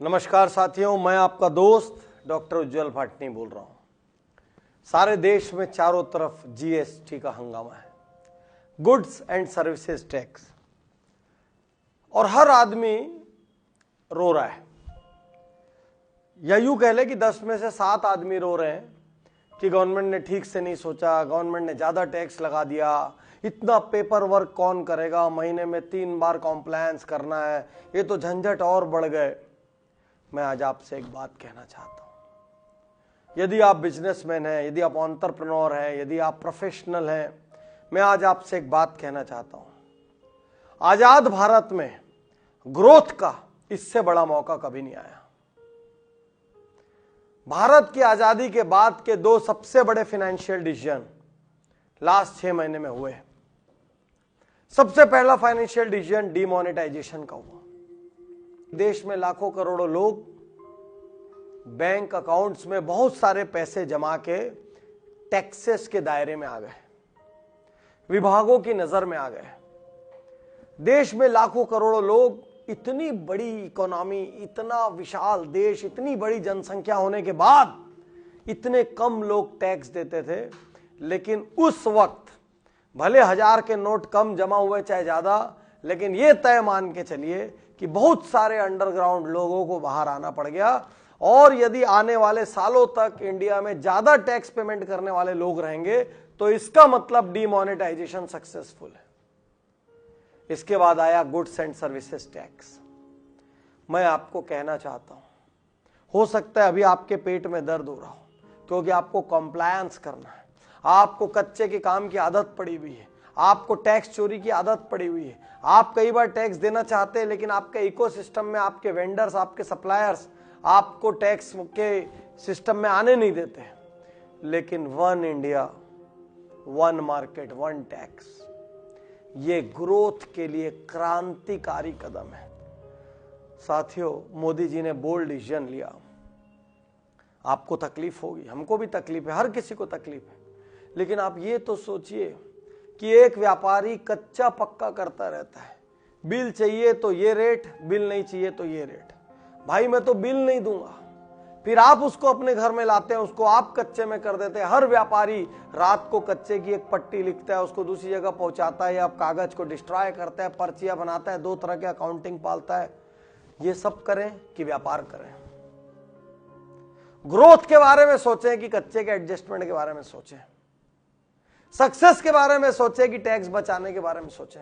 नमस्कार साथियों, मैं आपका दोस्त डॉक्टर उज्जवल फाटनी बोल रहा हूं। सारे देश में चारों तरफ जीएसटी का हंगामा है, गुड्स एंड सर्विसेज टैक्स, और हर आदमी रो रहा है। या यूं कह ले कि 10 में से 7 आदमी रो रहे हैं कि गवर्नमेंट ने ठीक से नहीं सोचा, गवर्नमेंट ने ज्यादा टैक्स लगा दिया, इतना पेपर वर्क कौन करेगा, महीने में 3 बार कॉम्प्लायंस करना है, ये तो झंझट और बढ़ गए। मैं आज आपसे एक बात कहना चाहता हूं। यदि आप बिजनेसमैन हैं, यदि आप एंटरप्रेन्योर हैं, यदि आप प्रोफेशनल हैं, मैं आज आपसे एक बात कहना चाहता हूं। आजाद भारत में ग्रोथ का इससे बड़ा मौका कभी नहीं आया। भारत की आजादी के बाद के 2 सबसे बड़े फाइनेंशियल डिसीजन लास्ट 6 महीने में हुए। सबसे पहला फाइनेंशियल डिसीजन डीमोनेटाइजेशन का हुआ। देश में लाखों करोड़ों लोग बैंक अकाउंट्स में बहुत सारे पैसे जमा के टैक्सेस के दायरे में आ गए, विभागों की नजर में आ गए। देश में लाखों करोड़ों लोग, इतनी बड़ी इकोनॉमी, इतना विशाल देश, इतनी बड़ी जनसंख्या होने के बाद इतने कम लोग टैक्स देते थे। लेकिन उस वक्त भले 1000 के नोट कम जमा हुए चाहे ज्यादा, लेकिन यह तय मान के चलिए कि बहुत सारे अंडरग्राउंड लोगों को बाहर आना पड़ गया। और यदि आने वाले सालों तक इंडिया में ज्यादा टैक्स पेमेंट करने वाले लोग रहेंगे तो इसका मतलब डीमोनेटाइजेशन सक्सेसफुल है। इसके बाद आया गुड्स एंड सर्विसेज टैक्स। मैं आपको कहना चाहता हूं, हो सकता है अभी आपके पेट में दर्द हो रहा हो, क्योंकि आपको कॉम्प्लायंस करना है, आपको कच्चे के काम की आदत पड़ी हुई है, आपको टैक्स चोरी की आदत पड़ी हुई है। आप कई बार टैक्स देना चाहते हैं, लेकिन आपके इकोसिस्टम में आपके वेंडर्स, आपके सप्लायर्स आपको टैक्स के सिस्टम में आने नहीं देते। लेकिन 1 इंडिया 1 मार्केट 1 टैक्स, ये ग्रोथ के लिए क्रांतिकारी कदम है। साथियों, मोदी जी ने बोल्ड डिसीजन लिया। आपको तकलीफ होगी, हमको भी तकलीफ है, हर किसी को तकलीफ है। लेकिन आप ये तो सोचिए कि एक व्यापारी कच्चा पक्का करता रहता है, बिल चाहिए तो ये रेट, बिल नहीं चाहिए तो ये रेट। भाई मैं तो बिल नहीं दूंगा, फिर आप उसको अपने घर में लाते हैं, उसको आप कच्चे में कर देते हैं। हर व्यापारी रात को कच्चे की एक पट्टी लिखता है, उसको दूसरी जगह पहुंचाता है, या कागज को डिस्ट्रॉय करता है, पर्चियां बनाता है, 2 तरह के अकाउंटिंग पालता है। ये सब करें कि व्यापार करें? ग्रोथ के बारे में सोचें कि कच्चे के एडजस्टमेंट के बारे में सोचें? सक्सेस के बारे में सोचें कि टैक्स बचाने के बारे में सोचें?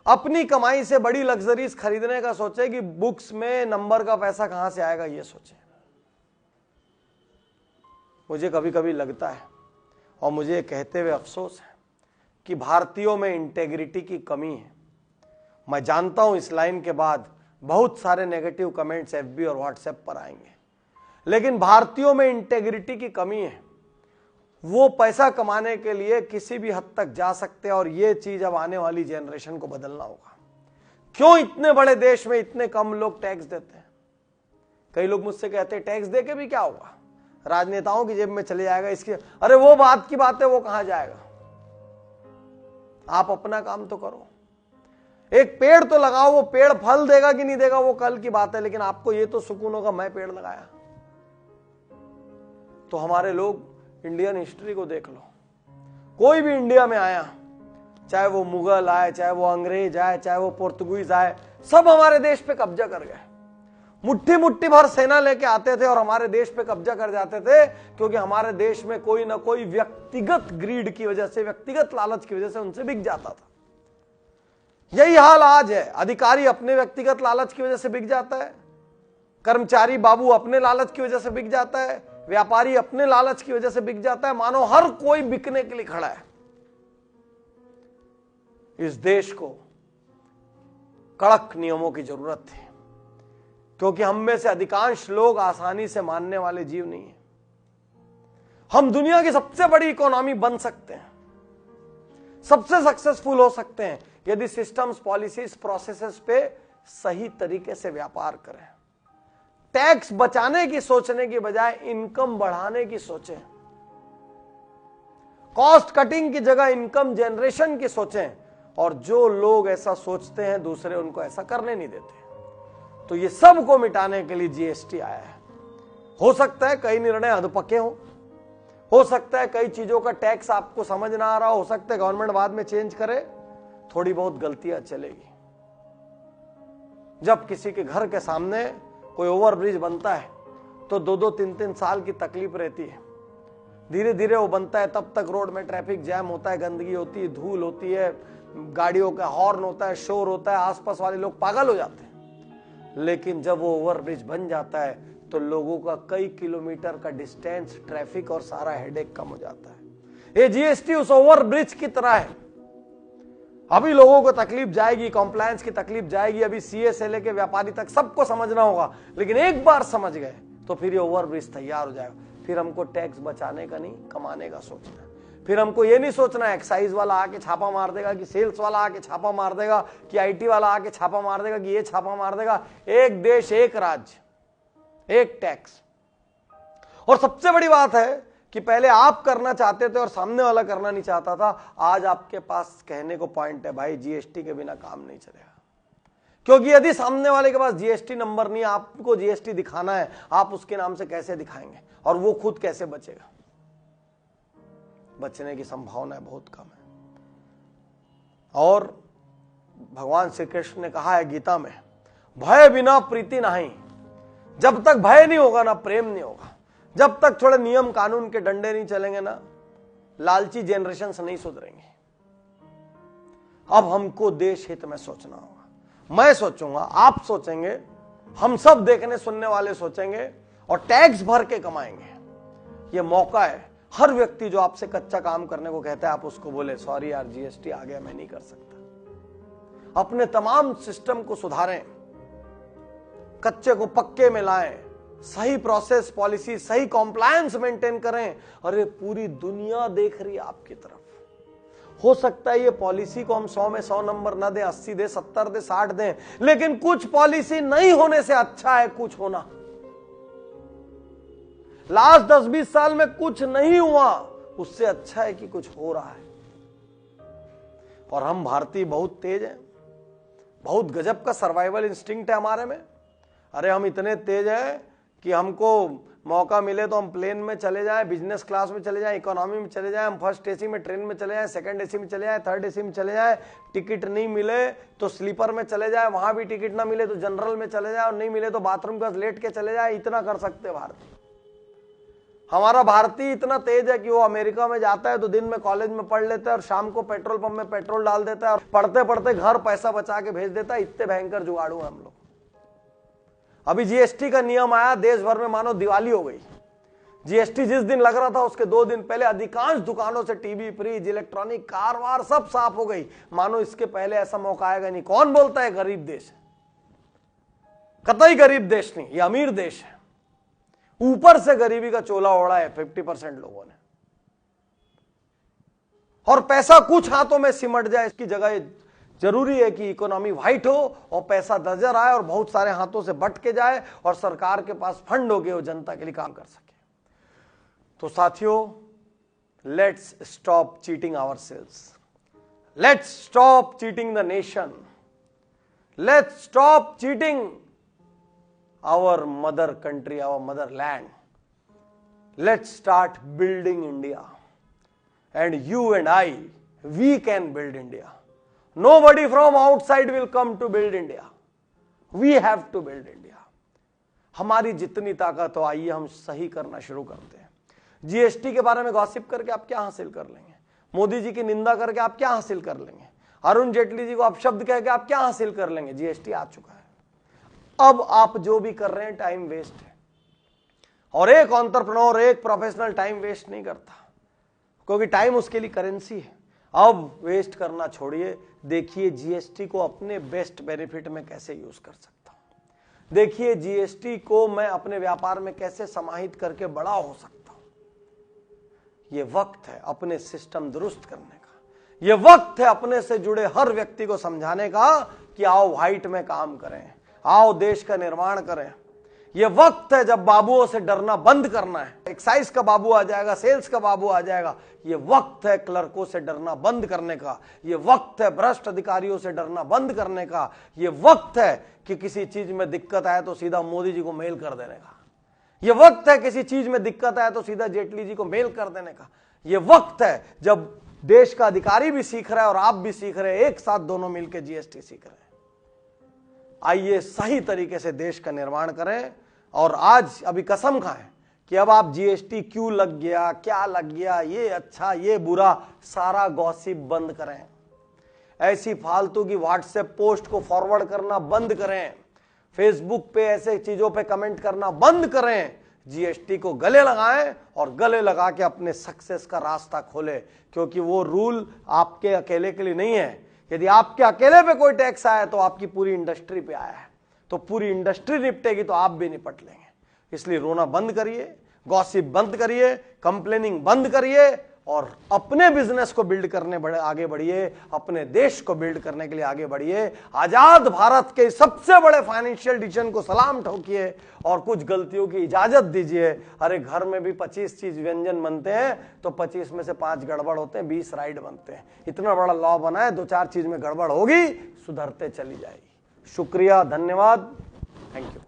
अपनी कमाई से बड़ी लग्जरीज खरीदने का सोचें कि बुक्स में नंबर का पैसा कहां से आएगा, ये सोचें। मुझे कभी कभी लगता है, और मुझे कहते हुए अफसोस है, कि भारतीयों में इंटेग्रिटी की कमी है। मैं जानता हूं इस लाइन के बाद बहुत सारे नेगेटिव कमेंट्स एफबी और व्हाट्सएप पर आएंगे, लेकिन भारतीयों में इंटेग्रिटी की कमी है। वो पैसा कमाने के लिए किसी भी हद तक जा सकते हैं, और ये चीज अब आने वाली जनरेशन को बदलना होगा। क्यों इतने बड़े देश में इतने कम लोग टैक्स देते हैं? कई लोग मुझसे कहते हैं टैक्स देके भी क्या होगा, राजनेताओं की जेब में चले जाएगा इसकी। अरे वो बात की बात है, वो कहां जाएगा? आप अपना काम तो करो। एक पेड़ तो लगाओ, वो पेड़ फल देगा कि नहीं देगा वो कल की बात है, लेकिन आपको ये तो सुकून होगा मैं पेड़ लगाया। तो हमारे लोग, इंडियन हिस्ट्री को देख लो, कोई भी इंडिया में आया, चाहे वो मुगल आए, चाहे वो अंग्रेज आए, चाहे वो पुर्तगीज आए, सब हमारे देश पे कब्जा कर गए। मुट्ठी मुट्ठी भर सेना लेके आते थे और हमारे देश पे कब्जा कर जाते थे, क्योंकि हमारे देश में कोई ना कोई व्यक्तिगत ग्रीड की वजह से, व्यक्तिगत लालच की वजह से उनसे बिक जाता था। यही हाल आज है। अधिकारी अपने व्यक्तिगत लालच की वजह से बिक जाता है, कर्मचारी बाबू अपने लालच की वजह से बिक जाता है, व्यापारी अपने लालच की वजह से बिक जाता है। मानो हर कोई बिकने के लिए खड़ा है। इस देश को कड़क नियमों की जरूरत थी, क्योंकि हम में से अधिकांश लोग आसानी से मानने वाले जीव नहीं है। हम दुनिया की सबसे बड़ी इकोनॉमी बन सकते हैं, सबसे सक्सेसफुल हो सकते हैं, यदि सिस्टम्स, पॉलिसीज, प्रोसेसेस पे सही तरीके से व्यापार करें। टैक्स बचाने की सोचने की बजाय इनकम बढ़ाने की सोचें। कॉस्ट कटिंग की जगह इनकम जनरेशन की सोचें। और जो लोग ऐसा सोचते हैं दूसरे उनको ऐसा करने नहीं देते। तो ये सब को मिटाने के लिए जीएसटी आया है। हो सकता है कई निर्णय अधपके हो सकता है कई चीजों का टैक्स आपको समझ ना आ रहा हो सकता है गवर्नमेंट बाद में चेंज करे, थोड़ी बहुत गलतियां चलेगी। जब किसी के घर के सामने कोई ओवरब्रिज बनता है तो 2-2, 3-3 साल की तकलीफ रहती है। धीरे धीरे वो बनता है, तब तक रोड में ट्रैफिक जैम होता है, गंदगी होती है, धूल होती है, गाड़ियों का हॉर्न होता है, शोर होता है, आसपास वाले लोग पागल हो जाते हैं। लेकिन जब वो ओवरब्रिज बन जाता है तो लोगों का कई किलोमीटर का डिस्टेंस, ट्रैफिक और सारा हेडेक कम हो जाता है। ये जीएसटी उस ओवरब्रिज की तरह है। अभी लोगों को तकलीफ जाएगी, कॉम्प्लायंस की तकलीफ जाएगी, अभी सीए से लेके व्यापारी तक सबको समझना होगा, लेकिन एक बार समझ गए तो फिर ये ओवरब्रिज तैयार हो जाएगा। फिर हमको टैक्स बचाने का नहीं, कमाने का सोचना है। फिर हमको ये नहीं सोचना एक्साइज वाला आके छापा मार देगा, कि सेल्स वाला आके छापा मार देगा, कि आईटी वाला आके छापा मार देगा, कि ये छापा मार देगा। एक देश, एक राज्य, एक टैक्स। और सबसे बड़ी बात है कि पहले आप करना चाहते थे और सामने वाला करना नहीं चाहता था। आज आपके पास कहने को पॉइंट है, भाई जीएसटी के बिना काम नहीं चलेगा। क्योंकि यदि सामने वाले के पास जीएसटी नंबर नहीं, आपको जीएसटी दिखाना है, आप उसके नाम से कैसे दिखाएंगे और वो खुद कैसे बचेगा? बचने की संभावना बहुत कम है। और भगवान श्री कृष्ण ने कहा है गीता में, भय बिना प्रीति नहीं। जब तक भय नहीं होगा ना प्रेम नहीं होगा। जब तक थोड़े नियम कानून के डंडे नहीं चलेंगे ना, लालची जनरेशन से नहीं सुधरेंगे। अब हमको देश हित में सोचना होगा। मैं सोचूंगा, आप सोचेंगे, हम सब देखने सुनने वाले सोचेंगे और टैक्स भर के कमाएंगे। ये मौका है। हर व्यक्ति जो आपसे कच्चा काम करने को कहता है, आप उसको बोले सॉरी यार जीएसटी आ गया, मैं नहीं कर सकता। अपने तमाम सिस्टम को सुधारें, कच्चे को पक्के में लाएं, सही प्रोसेस, पॉलिसी, सही कॉम्प्लायंस मेंटेन करें। अरे पूरी दुनिया देख रही है आपकी तरफ। हो सकता है ये पॉलिसी को हम 100 में 100 नंबर ना दें, 80 दे, 70 दे, 60 दें, लेकिन कुछ पॉलिसी नहीं होने से अच्छा है कुछ होना। लास्ट 10-20 साल में कुछ नहीं हुआ, उससे अच्छा है कि कुछ हो रहा है। और हम भारतीय बहुत तेज हैं, बहुत गजब का सर्वाइवल इंस्टिंक्ट है हमारे में। अरे हम इतने तेज हैं कि हमको मौका मिले तो हम प्लेन में चले जाएं, बिजनेस क्लास में चले जाएं, इकोनॉमी में चले जाएं, हम फर्स्ट एसी में ट्रेन में चले जाएं, सेकंड एसी में चले जाएं, थर्ड एसी में चले जाएं। टिकट नहीं मिले तो स्लीपर में चले जाएं, वहां भी टिकट ना मिले तो जनरल में चले जाएं, और नहीं मिले तो बाथरूम के पास लेट के चले जाएं। इतना कर सकते भारतीय। हमारा भारतीय इतना तेज है कि वो अमेरिका में जाता है तो दिन में कॉलेज में पढ़ लेता है और शाम को पेट्रोल पंप में पेट्रोल डाल देता है और पढ़ते पढ़ते घर पैसा बचा के भेज देता है। इतने भयंकर जुगाड़ू है हम लोग। अभी जीएसटी का नियम आया, देश भर में मानो दिवाली हो गई। जीएसटी जिस दिन लग रहा था उसके 2 दिन पहले अधिकांश दुकानों से टीवी, फ्रिज, इलेक्ट्रॉनिक, कार वार सब साफ हो गई। मानो इसके पहले ऐसा मौका आएगा नहीं। कौन बोलता है गरीब देश है? कतई गरीब देश नहीं, ये अमीर देश है। ऊपर से गरीबी का चोला ओढ़ा है 50% लोगों ने। और पैसा कुछ हाथों में सिमट जाए, इसकी जगह जरूरी है कि इकोनॉमी व्हाइट हो और पैसा नजर आए और बहुत सारे हाथों से बट के जाए और सरकार के पास फंड हो गए, वो जनता के लिए काम कर सके। तो साथियों, let's stop cheating ourselves, let's stop cheating the nation, let's stop cheating our mother country, our motherland. Let's start building India. And you and I, we can build India. Nobody from outside will come to build India. We have to build India. हमारी जितनी ताकत हो, आइए हम सही करना शुरू करते हैं। जीएसटी के बारे में गॉसिप करके आप क्या हासिल कर लेंगे? मोदी जी की निंदा करके आप क्या हासिल कर लेंगे? अरुण जेटली जी को अपशब्द कह के आप क्या हासिल कर लेंगे? जीएसटी आ चुका है। अब आप जो भी कर रहे हैं टाइम वेस्ट है। और एक एंटरप्रेन्योर, एक प्रोफेशनल टाइम वेस्ट नहीं करता, क्योंकि टाइम उसके लिए करेंसी है। अब वेस्ट करना छोड़िए, देखिए जीएसटी को अपने बेस्ट बेनिफिट में कैसे यूज कर सकता हूं। देखिए जीएसटी को मैं अपने व्यापार में कैसे समाहित करके बड़ा हो सकता हूं। यह वक्त है अपने सिस्टम दुरुस्त करने का। यह वक्त है अपने से जुड़े हर व्यक्ति को समझाने का कि आओ व्हाइट में काम करें, आओ देश का निर्माण करें। ये वक्त है जब बाबुओं से डरना बंद करना है। एक्साइज का बाबू आ जाएगा, सेल्स का बाबू आ जाएगा। ये वक्त है क्लर्कों से डरना बंद करने का। ये वक्त है भ्रष्ट अधिकारियों से डरना बंद करने का। ये वक्त है कि किसी चीज में दिक्कत आए तो सीधा मोदी जी को मेल कर देने का। ये वक्त है किसी चीज में दिक्कत आए तो सीधा जेटली जी को मेल कर देने का। ये वक्त है जब देश का अधिकारी भी सीख रहा है और आप भी सीख रहे हैं, एक साथ दोनों मिलकर जीएसटी सीख रहे हैं। आइए सही तरीके से देश का निर्माण करें और आज अभी कसम खाएं कि अब आप जीएसटी क्यों लग गया, क्या लग गया, ये अच्छा ये बुरा, सारा गॉसिप बंद करें। ऐसी फालतू की व्हाट्सएप पोस्ट को फॉरवर्ड करना बंद करें। फेसबुक पे ऐसे चीजों पे कमेंट करना बंद करें। जीएसटी को गले लगाएं और गले लगा के अपने सक्सेस का रास्ता खोले, क्योंकि वो रूल आपके अकेले के लिए नहीं है। यदि आपके अकेले पे कोई टैक्स आया तो आपकी पूरी इंडस्ट्री पे आया है, तो पूरी इंडस्ट्री निपटेगी तो आप भी निपट लेंगे। इसलिए रोना बंद करिए, गॉसिप बंद करिए, कंप्लेनिंग बंद करिए और अपने बिजनेस को बिल्ड करने आगे बढ़िए, अपने देश को बिल्ड करने के लिए आगे बढ़िए। आजाद भारत के सबसे बड़े फाइनेंशियल डिसीजन को सलाम ठोकिए और कुछ गलतियों की इजाजत दीजिए। अरे घर में भी 25 चीज व्यंजन बनते हैं तो 25 में से 5 गड़बड़ होते हैं, 20 राइट बनते हैं। इतना बड़ा लॉ बना है, 2-4 चीज में गड़बड़ होगी, सुधरते चली जाएगी। शुक्रिया, धन्यवाद, थैंक यू।